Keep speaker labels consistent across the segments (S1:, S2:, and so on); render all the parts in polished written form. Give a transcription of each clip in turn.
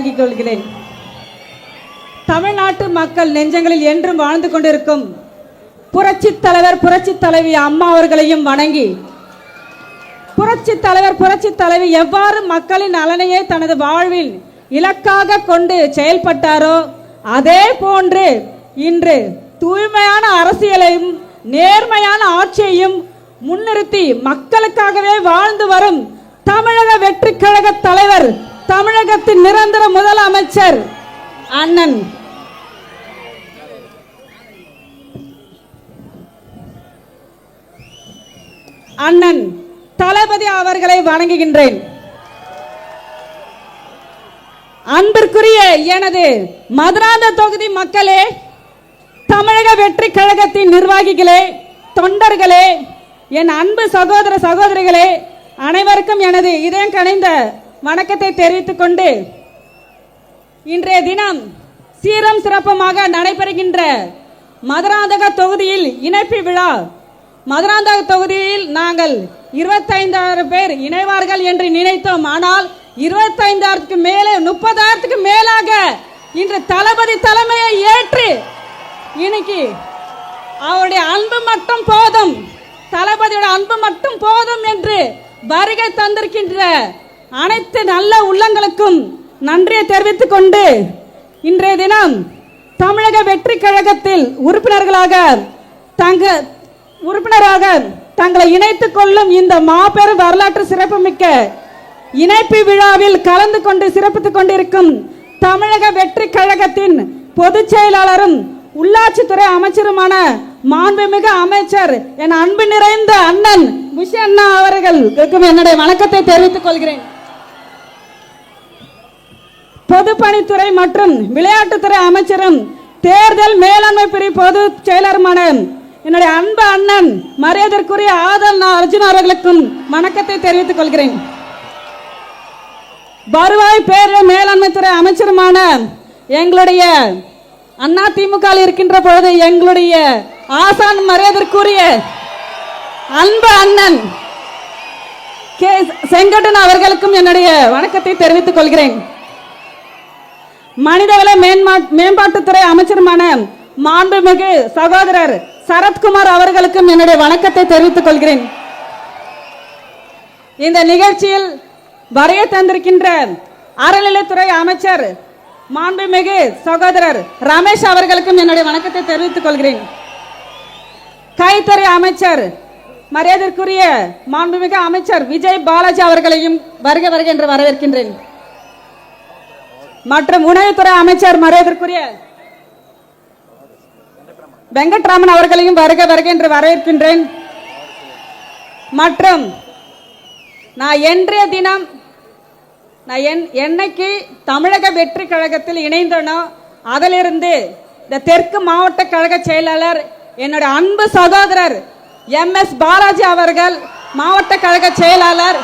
S1: வழங்கிக் கொள்கிறேன். தமிழ்நாட்டு மக்கள் நெஞ்சங்களில் என்றும் வாழ்ந்து கொண்டிருக்கும் புரட்சி தலைவர் புரட்சி தலைவி அம்மா அவர்களையும் வணங்கி, புரட்சி தலைவர் புரட்சி தலைவி எவ்வாறு மக்களின் நலனையே தனது வாழ்வில் இலக்காக கொண்டு செயல்பட்டாரோ அதே போன்று இன்று தூய்மையான அரசியலையும் நேர்மையான ஆட்சியையும் முன்னிறுத்தி மக்களுக்காகவே வாழ்ந்து வரும் தமிழக வெற்றி கழக தலைவர், தமிழகத்தின் நிரந்தர முதலமைச்சர் அண்ணன் தளபதி அவர்களை வணங்குகின்றேன். அன்பிற்குரிய எனது மதுராந்த தொகுதி மக்களே, தமிழக வெற்றி கழகத்தின் நிர்வாகிகளே, தொண்டர்களே, என் அன்பு சகோதர சகோதரிகளே, அனைவருக்கும் எனது இதயம் கனிந்த வணக்கத்தை தெரிவித்துக் கொண்டு, இன்றைய தினம் சீரம் சிறப்புமாக நடைபெறுகின்ற மதுராந்தக தொகுதியில் இணைப்பு விழா. மதுராந்தக தொகுதியில் நாங்கள் 25,000 பேர் இணைவார்கள் என்று நினைத்தோம். ஆனால் 25,000க்கு மேலே 30,000க்கு மேலாக இன்று தளபதி தலைமையை ஏற்று இன்னைக்கு அவருடைய அன்பு மட்டும் போதும், தளபதியோட அன்பு மட்டும் போதும் என்று வருகை தந்திருக்கின்ற அனைத்து நல்ல உள்ளங்களுக்கும் நன்றியை தெரிவித்துக் கொண்டு, இன்றைய தினம் தமிழக வெற்றி கழகத்தில் உறுப்பினராக தங்களை இணைத்துக் கொள்ளும் இந்த மாபெரும் வரலாற்று சிறப்புமிக்க இணைப்பு விழாவில் கலந்து கொண்டு சிறப்பித்துக் கொண்டிருக்கும் தமிழக வெற்றி கழகத்தின் பொதுச் செயலாளரும் உள்ளாட்சித்துறை அமைச்சருமான மாண்புமிகு அமைச்சர் என் அன்பு நிறைந்த அண்ணன் புஷி அண்ணா அவர்களுக்கும் என்னுடைய வணக்கத்தை தெரிவித்துக் கொள்கிறேன். பொதுப்பணித்துறை மற்றும் விளையாட்டுத்துறை அமைச்சரும் தேர்தல் மேலாண்மை பிரிவு பொது செயலருமான என்னுடைய அன்பு அண்ணன் மரியாதைக்குரிய ஆதல் அர்ஜுன் அவர்களுக்கும் வணக்கத்தை தெரிவித்துக் கொள்கிறேன். வருவாய் பேரிடர் மேலாண்மை துறை அமைச்சருமான எங்களுடைய அண்ணா திமுக இருக்கின்ற பொழுது எங்களுடைய ஆசான் மரியாதைக்குரிய அன்பு அண்ணன் கே செங்கடன் அவர்களுக்கும் என்னுடைய வணக்கத்தை தெரிவித்துக் கொள்கிறேன். மனிதவள மேம்பாட்டுத்துறை அமைச்சருமான மாண்புமிகு சகோதரர் சரத்குமார் அவர்களுக்கும் என்னுடைய வணக்கத்தை தெரிவித்துக் கொள்கிறேன். இந்த நிகழ்ச்சியில் வருகை தந்திருக்கின்ற அறநிலைத்துறை அமைச்சர் மாண்புமிகு சகோதரர் ரமேஷ் அவர்களுக்கும் என்னுடைய வணக்கத்தை தெரிவித்துக் கொள்கிறேன். கைத்தறி அமைச்சர் மரியாதைக்குரிய மாண்புமிகு அமைச்சர் விஜய் பாலாஜி அவர்களையும் வருக வருக என்று வரவேற்கின்றேன். மற்றும் உணவுத்துறை அமைச்சர் மரியாதைக்குரிய வெங்கட்ராமன் அவர்களையும் வருக வருக என்று வரவேற்கின்றேன். மற்றும் நான் என்றைய தினம் என்னைக்கு தமிழக வெற்றி கழகத்தில் இணைந்தனோ அதிலிருந்து இந்த தெற்கு மாவட்ட கழக செயலாளர் என்னுடைய அன்பு சகோதரர் MS பாலாஜி அவர்கள் மாவட்ட கழக செயலாளர்,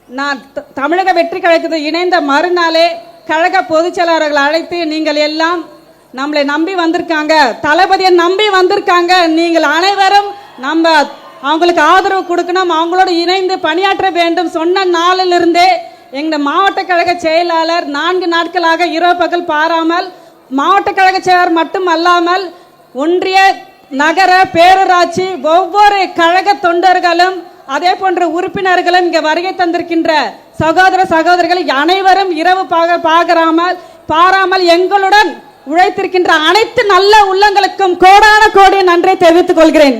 S1: நான் தமிழக வெற்றி கழகத்தில் இணைந்த மறுநாளே கழக பொதுச் செயலாளர்கள் அழைத்து, நீங்கள் எல்லாம் நம்மளை நம்பி வந்திருக்காங்க, தளபதியை நம்பி வந்திருக்காங்க, நீங்கள் அனைவரும் நம்ம அவங்களுக்கு ஆதரவு கொடுக்கணும், அவங்களோட இணைந்து பணியாற்ற வேண்டும் சொன்ன நாளிலிருந்தே எங்கள் மாவட்ட கழக செயலாளர் 4 நாட்களாக இரவு பகல் பாராமல் மாவட்ட கழக செயலாளர் மட்டும் அல்லாமல் ஒன்றிய நகர பேரூராட்சி ஒவ்வொரு கழக தொண்டர்களும் அதே போன்ற உறுப்பினர்களும் இங்கே வருகை தந்திருக்கின்ற சகோதர சகோதரிகள் அனைவரும் இரவு பாராமல் எங்களுடன் உழைத்திருக்கின்ற அனைத்து நல்ல உள்ளங்களுக்கும் கோடான கோடி நன்றி தெரிவித்துக் கொள்கிறேன்.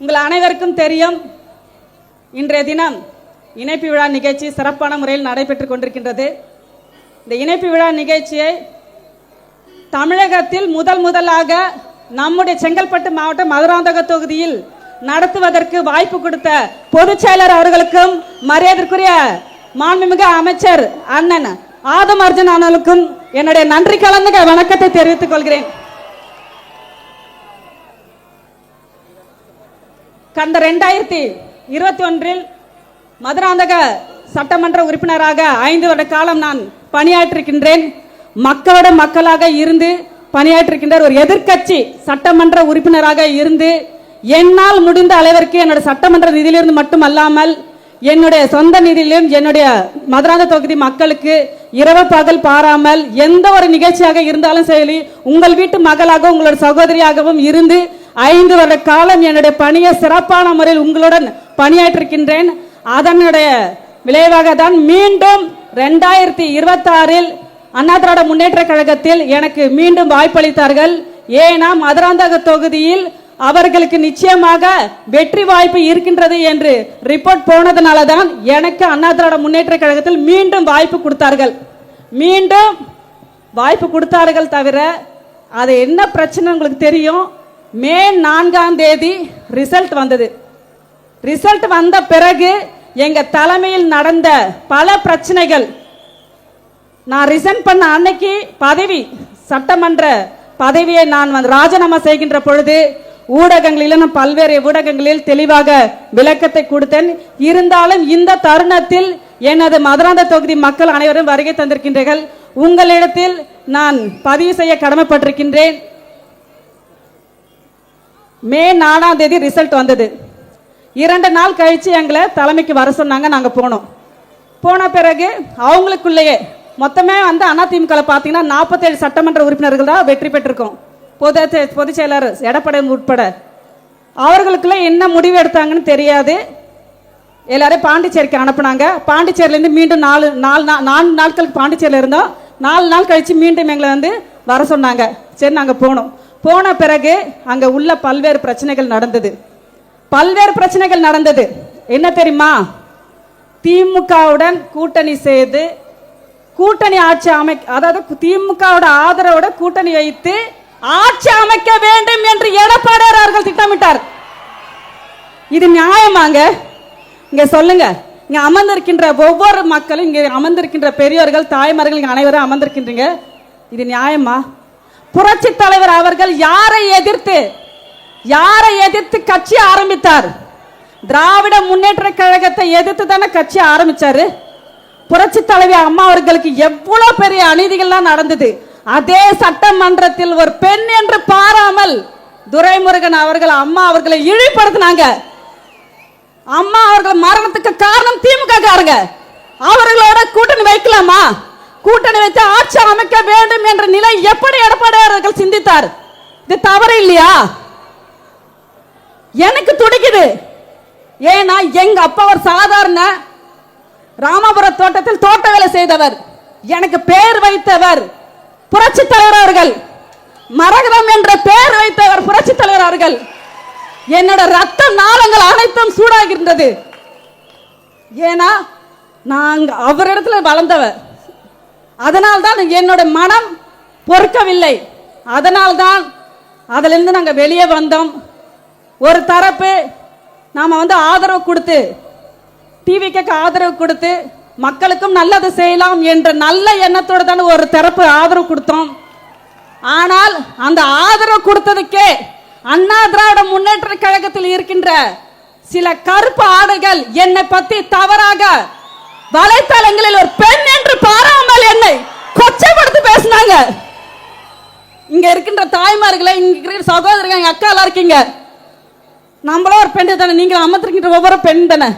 S1: உங்கள் அனைவருக்கும் தெரியும், இன்றைய தினம் இணைப்பு விழா நிகழ்ச்சி சிறப்பான முறையில் நடைபெற்றுக் கொண்டிருக்கின்றது. இந்த இணைப்பு விழா நிகழ்ச்சியை தமிழகத்தில் முதலாக நம்முடைய செங்கல்பட்டு மாவட்டம் மதுராந்தக தொகுதியில் நடத்துவதற்கு வாய்ப்பு கொடுத்த பொதுச் செயலர் அவர்களுக்கும் மரியாதைக்குரிய மாண்புமிகு அமைச்சர் அண்ணன் ஆதம் அர்ஜுன் அவர்களுக்கும் என்னுடைய நன்றி கலந்த வணக்கத்தை தெரிவித்துக் கொள்கிறேன். கடந்த 2021 மதுராந்தக சட்டமன்ற உறுப்பினராக 5 வருட காலம் நான் பணியாற்றிருக்கின்றேன். மக்களோட மக்களாக இருந்து பணியாற்றிருக்கின்ற ஒரு எதிர்க்கட்சி சட்டமன்ற உறுப்பினராக இருந்து என்னால் முடிந்த அளவிற்கு என்னுடைய சட்டமன்ற நிதியிலிருந்து மட்டும் அல்லாமல் என்னுடைய சொந்த நிதியிலும் என்னுடைய மதுராந்த தொகுதி மக்களுக்கு இரவு பகல் பாராமல் எந்த ஒரு நிகழ்ச்சியாக இருந்தாலும் சரி உங்கள் வீட்டு மகளாகவும் உங்களுடைய சகோதரியாகவும் இருந்து 5 வருட காலம் என்னுடைய பணியை சிறப்பான முறையில் உங்களுடன் பணியாற்றிருக்கின்றேன். அதனுடைய விளைவாக தான் மீண்டும் 2026 அண்ணா திராவிட முன்னேற்ற கழகத்தில் எனக்கு மீண்டும் வாய்ப்பளித்தார்கள். ஏன்னா மதுராந்தக தொகுதியில் அவர்களுக்கு நிச்சயமாக வெற்றி வாய்ப்பு இருக்கின்றது என்று ரிப்போர்ட் போனதுனால தான் எனக்கு அண்ணா திராவிட முன்னேற்ற கழகத்தில் மீண்டும் வாய்ப்பு கொடுத்தார்கள். மீண்டும் வாய்ப்பு கொடுத்தார்கள் தவிர அது என்ன பிரச்சனை உங்களுக்கு தெரியும். மே 4ஆம் தேதி ரிசல்ட் வந்தது. ரிசல்ட் வந்த பிறகு எங்க தலைமையில் நடந்த பல பிரச்சனைகள், நான் ரிசைன் பண்ண அன்னைக்கு பதவி சட்டமன்ற பதவியை நான் ராஜினாமா செய்கின்ற பொழுது ஊடகங்களிலும் பல்வேறு ஊடகங்களில் தெளிவாக விளக்கத்தை கொடுத்தேன். இருந்தாலும் இந்த தருணத்தில் எனது மதுராந்த தொகுதி மக்கள் அனைவரும் வருகை தந்திருக்கின்றீர்கள். உங்களிடத்தில் நான் பதிவு செய்ய கடமைப்பட்டிருக்கின்றேன். மே 4ஆம் தேதி ரிசல்ட் வந்தது. 2 நாள் கழிச்சு எங்களை தலைமைக்கு வர சொன்னாங்க. நாங்கள் போனோம். போன பிறகு அவங்களுக்குள்ளேயே மொத்தமே அதிமுக பார்த்தீங்கன்னா 47 சட்டமன்ற உறுப்பினர்கள் தான் வெற்றி பெற்றிருக்கோம். பொதுச் செயலர் எடப்பாடி உட்பட அவர்களுக்குள்ள என்ன முடிவு எடுத்தாங்கன்னு தெரியாது. எல்லாரும் பாண்டிச்சேரிக்கு அனுப்புனாங்க. பாண்டிச்சேரியிலேருந்து மீண்டும் 4 நாட்களுக்கு பாண்டிச்சேரியில் இருந்தோம். 4 நாள் கழிச்சு மீண்டும் எங்களை வர சொன்னாங்க. சரி, நாங்கள் போனோம். போன பிறகு அங்கே உள்ள பல்வேறு பிரச்சனைகள் நடந்தது. என்ன தெரியுமா? திமுகவுடன் கூட்டணி செய்து கூட்டணி ஆட்சி அதாவது திமுகவோட ஆதரவோட கூட்டணி வைத்து ஆட்சி அமைக்க வேண்டும் என்று எடப்பாடியார் அவர்கள் திட்டமிட்டார். இது நியாயமாங்க? இங்க சொல்லுங்க. இங்க அமர்ந்திருக்கின்ற ஒவ்வொரு மக்களும், இங்க அமர்ந்திருக்கின்ற பெரியோர்கள், தாய்மார்கள், இங்க அனைவரும் அமர்ந்திருக்கின்றீங்க. இது நியாயமா? புரட்சி தலைவர் அவர்கள் யாரை எதிர்த்து கட்சி ஆரம்பித்தார்? திராவிட முன்னேற்ற கழகத்தை எதிர்த்து தானே கட்சி ஆரம்பிச்சாரு. புரட்சி தலைவி அம்மா அவர்களுக்கு எவ்வளவு பெரிய அநீதிகள்லாம் நடந்தது. அதே சட்டமன்றத்தில் ஒரு பெண் என்று பாராமல் துரைமுருகன் அவர்கள் அம்மா அவர்களை இழிவுபடுத்தினாங்க. அம்மா அவர்கள் மரணத்துக்கு காரணம் திமுக காரங்க. அவர்களோட கூட்டணி வைக்கலாமா? கூட்டணி வைத்து ஆட்சி அமைக்க வேண்டும் என்ற நிலை எப்படி எடப்பாடியார் அவர்கள் சிந்தித்தார்? இது தவறு இல்லையா? எனக்கு துடிக்குது. ஏன்னா எங்க அப்பா ஒரு சாதாரண ராமபுர தோட்டத்தில் தோட்ட வேலை செய்தவர். எனக்கு பேர் வைத்தவர் புரட்சி தலைவர் அவர்கள். மரகதம் என்ற பெயர் வைத்தவர் புரட்சி தலைவர் அவர்கள். என்னோட ரத்த நாளங்கள் அனைத்தும் சூடாகின்றது. ஏன்னா நாங்க அவரிடத்துல வளர்ந்தவர். அதனால்தான் என்னோட மனம் பொறுக்கவில்லை. அதனால்தான் அதிலிருந்து நாங்க வெளியே வந்தோம். ஒரு தரப்பு நாம ஆதரவு கொடுத்து, டிவிக்கு ஆதரவு கொடுத்து மக்களுக்கும் நல்லது செய்யலாம் என்ற நல்ல எண்ணத்தோடு தான் ஒரு தரப்பு ஆதரவு கொடுத்தோம். ஆனால் அந்த ஆதரவு கொடுத்ததுக்கே அண்ணா திராவிட முன்னேற்ற கழகத்தில் இருக்கின்ற சில கருப்பு ஆடைகள் என்னை பத்தி தவறாக வலைத்தளங்களில் ஒரு பெண் என்று பாராமல் என்னை கொச்சைப்படுத்தி பேசினாங்க. இங்க இருக்கின்ற தாய்மார்களை, இங்க இருக்கிற சகோதரர்கள், எங்க அக்கா எல்லாம் இருக்கீங்க. நம்மளும் ஒரு பெண் தானே, நீங்க அமர்ந்திருக்கின்ற ஒவ்வொரு பெண் தானே.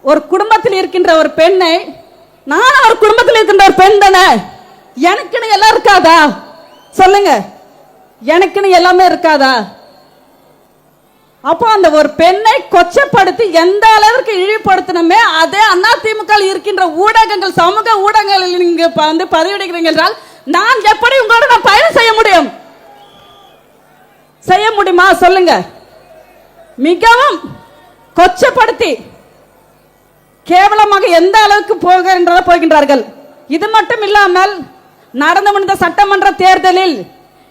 S1: ஒரு குடும்பத்தில் இருக்கின்ற ஒரு பெண்ணை, நான் ஒரு குடும்பத்தில் இருக்கின்ற ஒரு பெண் தானே, எனக்குன்னு எல்லாம் இருக்காதா? சொல்லுங்க, எனக்குன்னு எல்லாமே இருக்காதா? அப்போ அந்த ஒரு பெண்ணை கொச்சப்படுத்தி எந்த அளவிற்கு இழிவுபடுத்தணுமே அதே அதிமுக இருக்கின்ற ஊடகங்கள், சமூக ஊடகங்களில் நீங்க பதிவிடுகிறீங்க என்றால் நான் எப்படி உங்களோட நான் பயணம் செய்ய முடியும்? செய்ய முடியுமா? சொல்லுங்க. மிகவும் கொச்சப்படுத்தி கேவலமாக எந்த அளவுக்கு போகின்றார்கள். இது மட்டும் இல்லாமல் நடந்து முடிந்த சட்டமன்ற தேர்தலில்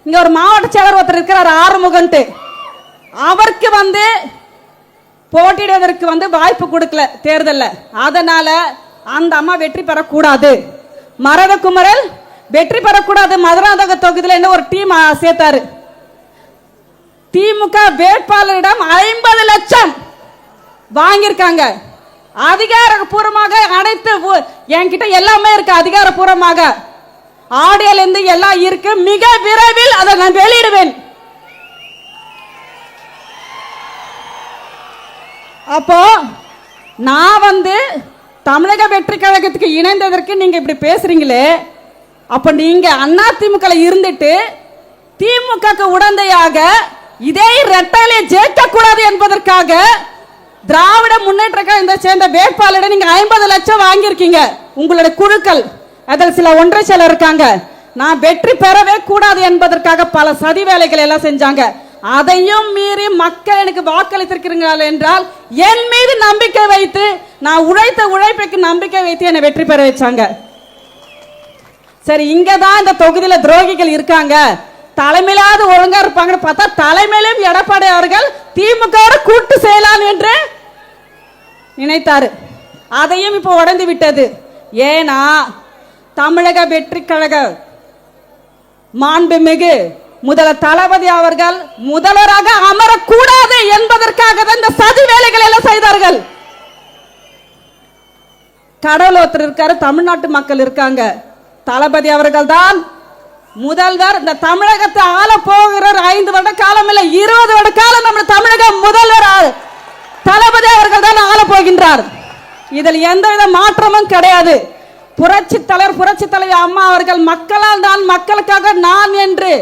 S1: இங்க ஒரு மாவட்ட செயலர் ஒருத்தர் இருக்கிறார், ஆறுமுகன்ட்டு. அவருக்கு போட்டியிடுவதற்கு வாய்ப்பு கொடுக்கல தேர்தல்ல. அதனால அந்த அம்மா வெற்றி பெறக்கூடாது, மரதகுமரல் வெற்றி பெறக்கூடாது. மதுராந்தக தொகுதியில் ஒரு டீம் சேர்த்தாரு. திமுக வேட்பாளரிடம் 50 லட்சம் வாங்கியிருக்காங்க. அதிகாரப்பூர்வமாக அனைத்து என்கிட்ட எல்லாமே இருக்கு. அதிகாரப்பூர்வமாக ஆடியோல இருந்து எல்லாம் இருக்கு. மிக விரைவில் அதை நான் வெளியிடுவேன். அப்போ நான் தமிழக வெற்றி கழகத்துக்கு இணைந்ததற்கு நீங்க இப்படி பேசுறீங்களே, அப்ப நீங்க அண்ணா திமுக இருந்துட்டு திமுக உடந்தையாக இதே ரெட்டாலே ஜெயிக்க கூடாது என்பதற்காக திராவிட முன்னேற்ற கழகத்தை சேர்ந்த வேட்பாளரை நீங்க 50 லட்சம் வாங்கியிருக்கீங்க. உங்களுடைய குழுக்கள் அதில் சில ஒன்றை சிலர் இருக்காங்க. நான் வெற்றி பெறவே கூடாது என்பதற்காக பல சதி வேலைகள் எல்லாம் செஞ்சாங்க. அதையும் மீறி மக்கள் எனக்கு வாக்களித்திருக்கிறார்கள் என்றால் என் மீது நம்பிக்கை வைத்து நான் உழைத்த உழைப்புக்கு நம்பிக்கை வைத்து என்னை வெற்றி பெற வச்சாங்க. சரி, இங்கதான் இந்த தொகுதியில துரோகிகள் இருக்காங்க, தலைமையிலாவது ஒழுங்கா இருப்பாங்கன்னு பார்த்தா தலைமையிலும் எடப்பாடி அவர்கள் திமுக கூட்டு செய்யலாம் என்று நினைத்தாரு. அதையும் இப்போ உடைந்து விட்டது. ஏன்னா தமிழக வெற்றி கழக மாண்புமிகு முதல்வர் தளபதி அவர்கள் முதல்வராக அமரக்கூடாது என்பதற்காக தான் இந்த சதி வேலைகள் எல்லாம் செய்தார்கள். கடவுள் ஒருத்தர் இருக்காரு, தமிழ்நாட்டு மக்கள் இருக்காங்க. தளபதி அவர்கள் தான் முதல்வர். இந்த தமிழகத்தை ஆள போகிற 5 வருட காலம் இல்ல 20 வருட காலம் நம்ம தமிழக முதல்வர் தளபதி அவர்கள் தான் ஆள போகின்றார். இதில் எந்தவித மாற்றமும் கிடையாது. புரட்சி தலைவி அம்மா அவர்கள் மக்களால் தான் மக்களுக்காக நான் என்று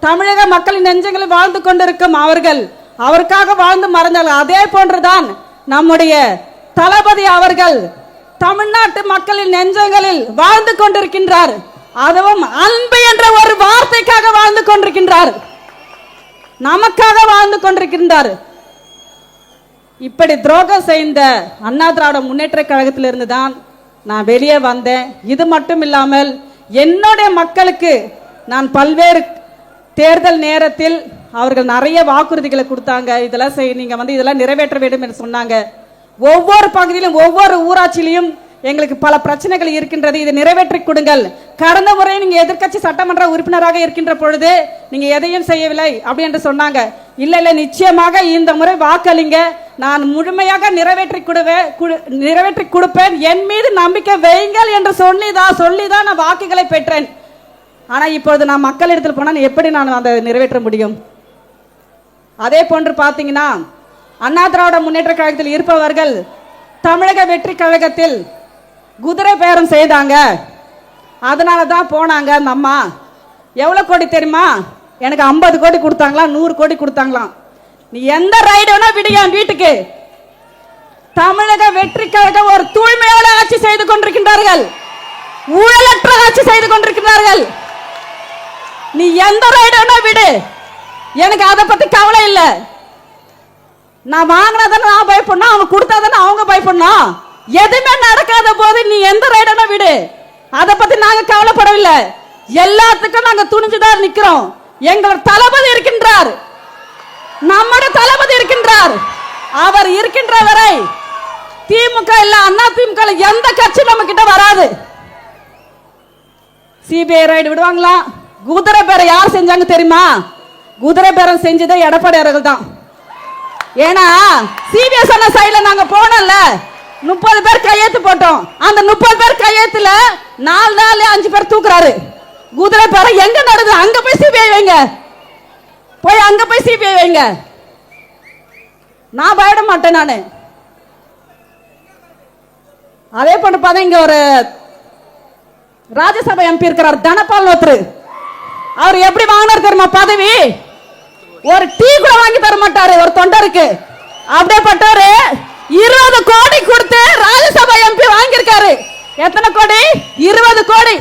S1: தமிழக மக்களின் நெஞ்சங்களில் வாழ்ந்து கொண்டிருக்கும் அவர்கள் அவருக்காக வாழ்ந்து மறைந்தார்கள். அதே போன்றுதான் நம்முடைய தளபதி அவர்கள் தமிழ்நாட்டு மக்களின் நெஞ்சங்களில் வாழ்ந்து கொண்டிருக்கின்றார். அதுவும் அன்பு என்ற ஒரு வார்த்தைக்காக வாழ்ந்து கொண்டிருக்கின்றார், நமக்காக வாழ்ந்து கொண்டிருக்கின்றார். இப்படி துரோகம் செய்த அண்ணா திராவிட முன்னேற்ற கழகத்திலிருந்து தான் நான் வெளியே வந்தேன். இது மட்டும் இல்லாமல் என்னுடைய மக்களுக்கு நான் பல்வேறு தேர்தல் நேரத்தில் அவர்கள் நிறைய வாக்குறுதிகளை கொடுத்தாங்க. இதெல்லாம் நீங்க இதெல்லாம் நிறைவேற்ற வேண்டும் என்று சொன்னாங்க. ஒவ்வொரு பகுதியிலும் ஒவ்வொரு ஊராட்சியிலும் எங்களுக்கு பல பிரச்சனைகள் இருக்கின்றது, இதை நிறைவேற்றி கொடுங்கள். கடந்த முறை நீங்க எதிர்க்கட்சி சட்டமன்ற உறுப்பினராக இருக்கின்ற பொழுது நீங்க எதையும் செய்யவில்லை அப்படி என்று சொன்னாங்க. இல்ல இல்ல, நிச்சயமாக இந்த முறை வாக்களிங்க, நான் முழுமையாக நிறைவேற்றி கொடுப்பேன், என் மீது நம்பிக்கை வையுங்கள் என்று சொல்லிதான் நான் வாக்குகளை பெற்றேன். ஆனா இப்பொழுது நான் மக்களிடத்தில் போனா எப்படி நான் அதை நிறைவேற்ற முடியும்? அதே போன்று பாத்தீங்கன்னா அண்ணா திராவிட முன்னேற்ற கழகத்தில் இருப்பவர்கள் தமிழக வெற்றி கழகத்தில் குதிரை பேரம் செய்தாங்க. அதனால தான் போனாங்க. அந்த அம்மா எவ்வளவு கோடி தெரியுமா? எனக்கு 50 கோடி கொடுத்தாங்களா, 100 கோடி கொடுத்தாங்களாம். நீ எந்த ரைடு வேணா விடுங்க வீட்டுக்கு. தமிழக வெற்றி கழகம் ஒரு தூய்மையோட ஆட்சி செய்து கொண்டிருக்கின்றார்கள், ஊழலற்ற ஆட்சி செய்து கொண்டிருக்கிறார்கள். நீ எந்த ரைடு வேணா விடு, எனக்கு அதை பத்தி கவலை இல்லை. நான் வாங்கினதானே நான் பயப்படணும், அவங்க கொடுத்தாதானே அவங்க பயப்படணும். எதுவுமே நடக்காத போது நீ எந்த ரைடனா விடு, அதை பத்தி நாங்க கவலைப்படவில்லை. எல்லாத்துக்கும் நாங்க துணிஞ்சுதான் நிக்கிறோம். எங்களோட தளபதி இருக்கின்றார், நம்முடைய தளபதி இருக்கின்றார். அவர் இருக்கின்ற வரை திமுக இல்ல அண்ணா திமுக எந்த கட்சி நம்ம கிட்ட வராது. சிபிஐ ரைடு விடுவாங்களா? குதிரை பேரம் யார் செஞ்சாங்க தெரியுமா? குதிரை பேரம் செஞ்சதே எடப்பாடி அவர்கள் தான். ஏன்னா சிபிஎஸ் சைடுல நாங்க போனோம்ல, 30 பேர் கையெழுத்து போட்டோம். அந்த 30 பேர் கையெழுத்துல 4 நாள் 5 பேர் தூக்குறாரு. குதிரை பேரம் எங்க நடக்குது? அங்க போய் சிபிஐ வைங்க, போய் அங்க போய் சிபிஐ வைங்க. நான் பயப்பட மாட்டேன். நானு அதே போன்று பார்த்தா இங்க ஒரு ராஜ்யசபா எம்பி இருக்கிறார் தனபால் ஒருத்தர். அவர் எப்படி வாங்கினார் தெரியுமா பதவி? ஒரு டீ கூட வாங்கி தர மாட்டாரு ஒரு தொண்டருக்கு. அப்படியேப்பட்டவரு 20 கோடி கொடுத்து ராஜ்யசபா எம்பி வாங்கியிருக்காரு. எத்தனை கோடி? 20 கோடி.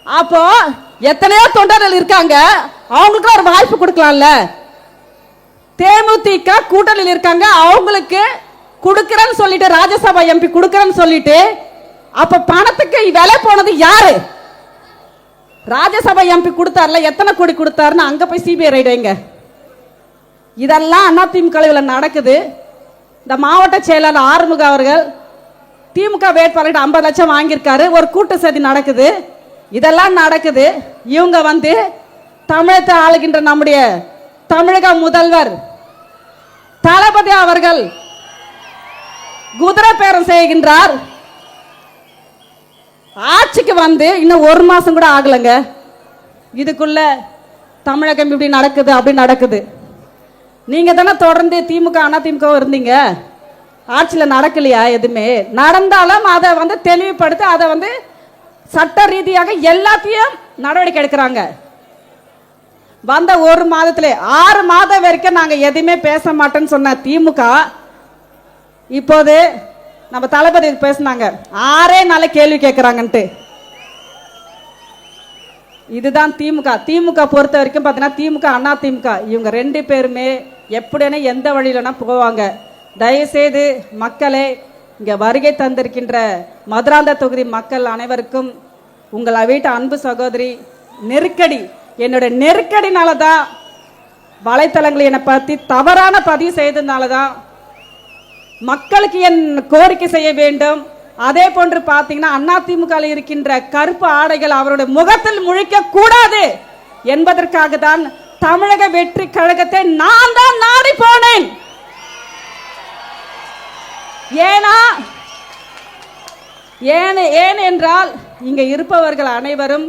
S1: அப்போ எத்தனையோ தொண்டர்கள் இருக்காங்க, அவங்களுக்கு ஒரு வாய்ப்பு கொடுக்கலாம்ல. தேமுதிக கூட்டணியில் இருக்காங்க, அவங்களுக்கு கொடுக்கறேன்னு சொல்லிட்டு ராஜ்யசபா எம்பி கொடுக்கறேன்னு சொல்லிட்டு, அப்ப பணத்துக்கு விலை போனது யாரு? ராஜ்யசபா எம்பி கொடுத்தாருல, எத்தனை கோடி கொடுத்தாருன்னு அங்க போய் சிபிஐ ரைடு வைங்க. இதெல்லாம் அதிமுக நடக்குது. இந்த மாவட்ட செயலாளர் ஆறுமுக அவர்கள் திமுக வேட்பாளர் 50 லட்சம் வாங்கியிருக்காரு. ஒரு கூட்டு சதி நடக்குது, இதெல்லாம் நடக்குது. இவங்க தமிழகத்தை ஆளுகின்ற நம்முடைய தமிழக முதல்வர் தளபதி அவர்கள் குதிரை பேரம் செய்கின்றார். ஆட்சிக்கு இன்னும் 1 மாசம் கூட ஆகலங்க. இதுக்குள்ள தமிழகம் இப்படி நடக்குது அப்படி நடக்குது. நீங்க தானே தொடர்ந்து திமுக அண்ணா திமுக இருந்தீங்க. ஆட்சியில் நடக்கலையா? எதுவுமே நடந்தாலும் அதை வந்து தெளிவுபடுத்தி அதை வந்து சட்ட ரீதியாக எல்லாத்தையும் நடவடிக்கை எடுக்கிறாங்க. வந்த ஒரு மாதத்திலே 6 மாதம் வரைக்கும் நாங்க எதுவுமே பேச மாட்டோம்னு சொன்ன திமுக இப்போது நம்ம தளபதி பேசினாங்க 6 நாள கேள்வி கேட்கிறாங்கன்ட்டு. இதுதான் திமுக. திமுக பொறுத்த வரைக்கும் பார்த்தீங்கன்னா திமுக அண்ணா திமுக இவங்க 2 பேருமே எப்படின்னா எந்த வழியிலனா போவாங்க. தயவுசெய்து மக்களே, இங்க வருகை தந்திருக்கின்ற மதுராந்த தொகுதி மக்கள் அனைவருக்கும் உங்கள் வீட்டு அன்பு சகோதரி நெருக்கடி, என்னுடைய நெருக்கடினால தான் வலைத்தளங்களை என்னை பற்றி தவறான பதிவு செய்ததுனால தான் மக்களுக்கு என் கோரிக்கை செய்ய வேண்டும். அதே போன்று பார்த்தீங்கன்னா அதிமுக இருக்கின்ற கருப்பு ஆடைகள் அவருடைய முகத்தில் முழிக்க கூடாது என்பதற்காக தான் தமிழக வெற்றி கழகத்தை நான் தான் நாடி போனேன். ஏன் என்றால் இங்க இருப்பவர்கள் அனைவரும்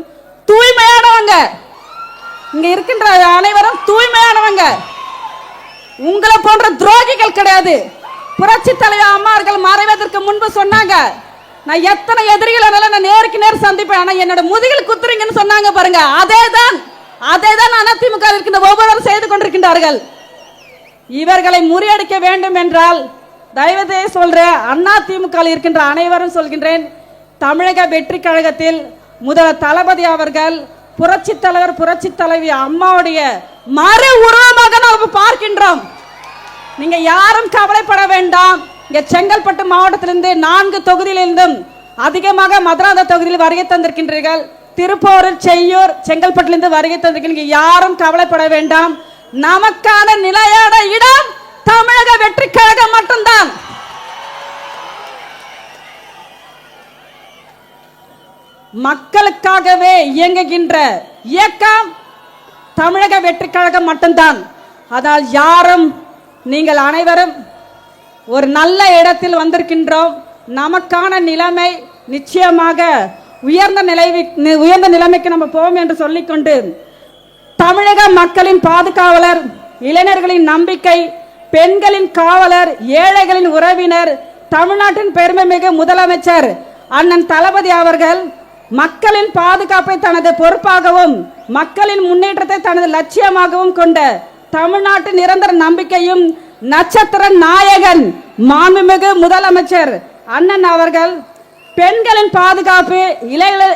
S1: தூய்மையானவங்க. இங்க இருக்கின்ற அனைவரும் தூய்மையானவங்க. உங்களை போன்ற துரோகிகள் கிடையாது. புரட்சி தலைவர் அம்மார்கள் மறைவதற்கு முன்பு சொன்னாங்க, நான் எத்தனை எதிரிகள் நான் நேருக்கு நேர் சந்திப்பேன், ஆனா என்னோட முதுகில் குத்துறீங்கன்னு சொன்னாங்க பாருங்க. அதேதான் அதிமுக இருக்கின்ற ஒவ்வொருவரும் செய்து கொண்டிருக்கின்றார்கள். இவர்களை முறியடிக்க வேண்டும் என்றால் தயவுசெய்து சொல்றேன், அதிமுக இருக்கின்ற அனைவரும் சொல்கின்றேன், தமிழக வெற்றி கழகத்தில் முதல்வர் தளபதி அவர்கள் புரட்சி தலைவர் புரட்சி தலைவி அம்மாவுடைய மறு உருவமாக நாம் பார்க்கின்றோம். நீங்க யாரும் கவலைப்பட வேண்டாம். இங்க செங்கல்பட்டு மாவட்டத்திலிருந்து 4 தொகுதியிலிருந்தும் அதிகமாக மதுராந்த தொகுதியில் வருகை தந்திருக்கின்றீர்கள். திருப்பூர், செய்யூர், செங்கல்பட்டிலிருந்து வருகை தந்திருக்கீங்க. யாரும் கவலைப்பட வேண்டாம். நமக்கான நிலையான இடம் தமிழக வெற்றி கழகம் மட்டும்தான். மக்களுக்காகவே இயங்குகின்ற இயக்கம் தமிழக வெற்றி கழகம் மட்டும்தான். அதனால் யாரும், நீங்கள் அனைவரும் ஒரு நல்ல இடத்தில் வந்திருக்கின்றோம். நமக்கான நிலைமை நிச்சயமாக உயர்ந்த நிலைமைக்கு நம்ம போவோம் என்று சொல்லிக்கொண்டு, தமிழக மக்களின் பாதுகாவலர், இளைஞர்களின் நம்பிக்கை, பெண்களின் காவலர், ஏழைகளின் உறவினர், தமிழ்நாட்டின் பெருமைமிகு முதலமைச்சர் அண்ணன் தளபதி அவர்கள் மக்களின் பாதுகாப்பை தனது பொறுப்பாகவும் மக்களின் முன்னேற்றத்தை தனது லட்சியமாகவும் கொண்ட தமிழ்நாட்டின் நிரந்தர நம்பிக்கையும் நட்சத்திர நாயகன் மாண்புமிகு முதலமைச்சர் அண்ணன் அவர்கள் பெண்களின் பாதுகாப்பு,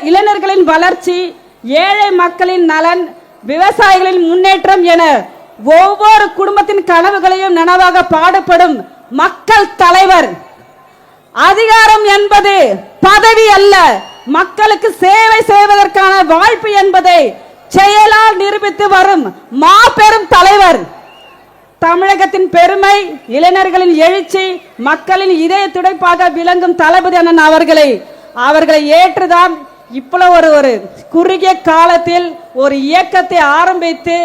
S1: இளைஞர்களின் வளர்ச்சி, ஏழை மக்களின் நலன், விவசாயிகளின் முன்னேற்றம் என ஒவ்வொரு குடும்பத்தின் கனவுகளையும் நனவாக பாடுபடும் மக்கள் தலைவர். அதிகாரம் என்பது பதவி அல்ல, மக்களுக்கு சேவை செய்வதற்கான வாய்ப்பு என்பதை செயலால் நிரூபித்து வரும் மாபெரும் தலைவர். தமிழகத்தின் பெருமை, இளைஞர்களின் எழுச்சி, மக்களின் இதய துடைப்பாக விளங்கும் தளபதி அண்ணன் அவர்களை ஏற்றுதான் இவ்வளவு ஒரு குறுகிய காலத்தில் ஒரு இயக்கத்தை ஆரம்பித்து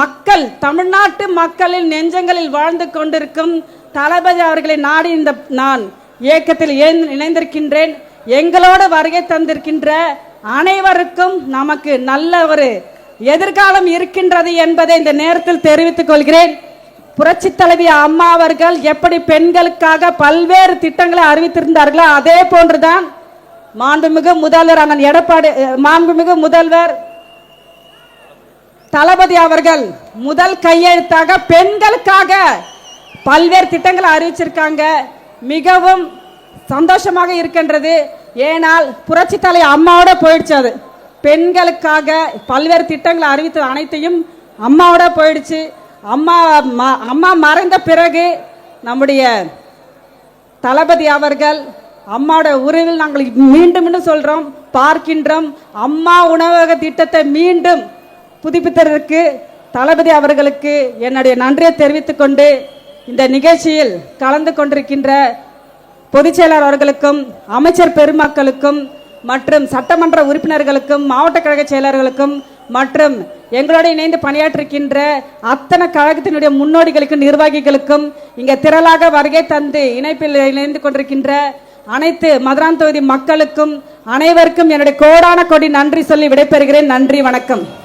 S1: மக்கள், தமிழ்நாட்டு மக்களின் நெஞ்சங்களில் வாழ்ந்து கொண்டிருக்கும் தளபதி அவர்களை நாடி இந்த நான் இயக்கத்தில் இணைந்திருக்கின்றேன். எங்களோடு வருகை தந்திருக்கின்ற அனைவருக்கும் நமக்கு நல்ல ஒரு எதிர்காலம் இருக்கின்றது என்பதை இந்த நேரத்தில் தெரிவித்துக் கொள்கிறேன். புரட்சி தலைவி அம்மா அவர்கள் எப்படி பெண்களுக்காக பல்வேறு திட்டங்களை அறிவித்திருந்தார்களோ அதே போன்றுதான் மாண்புமிகு முதல்வர் அண்ணன் எடப்பாடி, மாண்புமிகு முதல்வர் தளபதி அவர்கள் முதல் கையெழுத்தாக பெண்களுக்காக பல்வேறு திட்டங்களை அறிவிச்சிருக்காங்க. மிகவும் சந்தோஷமாக இருக்கின்றது. ஏனால் புரட்சி தலை அம்மாவோட போயிடுச்சு. அது பெண்களுக்காக பல்வேறு திட்டங்களை அறிவித்த அனைத்தையும் அம்மாவோட போயிடுச்சு. அம்மா மறைந்த பிறகு நம்முடைய தளபதி அவர்கள் அம்மாவோட உறவில் நாங்கள் மீண்டும் சொல்றோம், பார்க்கின்றோம். அம்மா உணவக திட்டத்தை மீண்டும் புதுப்பித்ததற்கு தளபதி அவர்களுக்கு என்னுடைய நன்றியை தெரிவித்துக் கொண்டு, இந்த நிகழ்ச்சியில் கலந்து கொண்டிருக்கின்ற பொதுச் செயலாளர் அவர்களுக்கும், அமைச்சர் பெருமக்களுக்கும் மற்றும் சட்டமன்ற உறுப்பினர்களுக்கும், மாவட்ட கழக செயலர்களுக்கும் மற்றும் எங்களோடு இணைந்து பணியாற்றுகின்ற அத்தனை கழகத்தினுடைய முன்னோடிகளுக்கும் நிர்வாகிகளுக்கும், இங்கே திரளாக வருகை தந்து இணைப்பில் இணைந்து கொண்டிருக்கின்ற அனைத்து மதுரான் தொகுதி மக்களுக்கும் அனைவருக்கும் என்னுடைய கோடான கோடி நன்றி சொல்லி விடைபெறுகிறேன். நன்றி, வணக்கம்.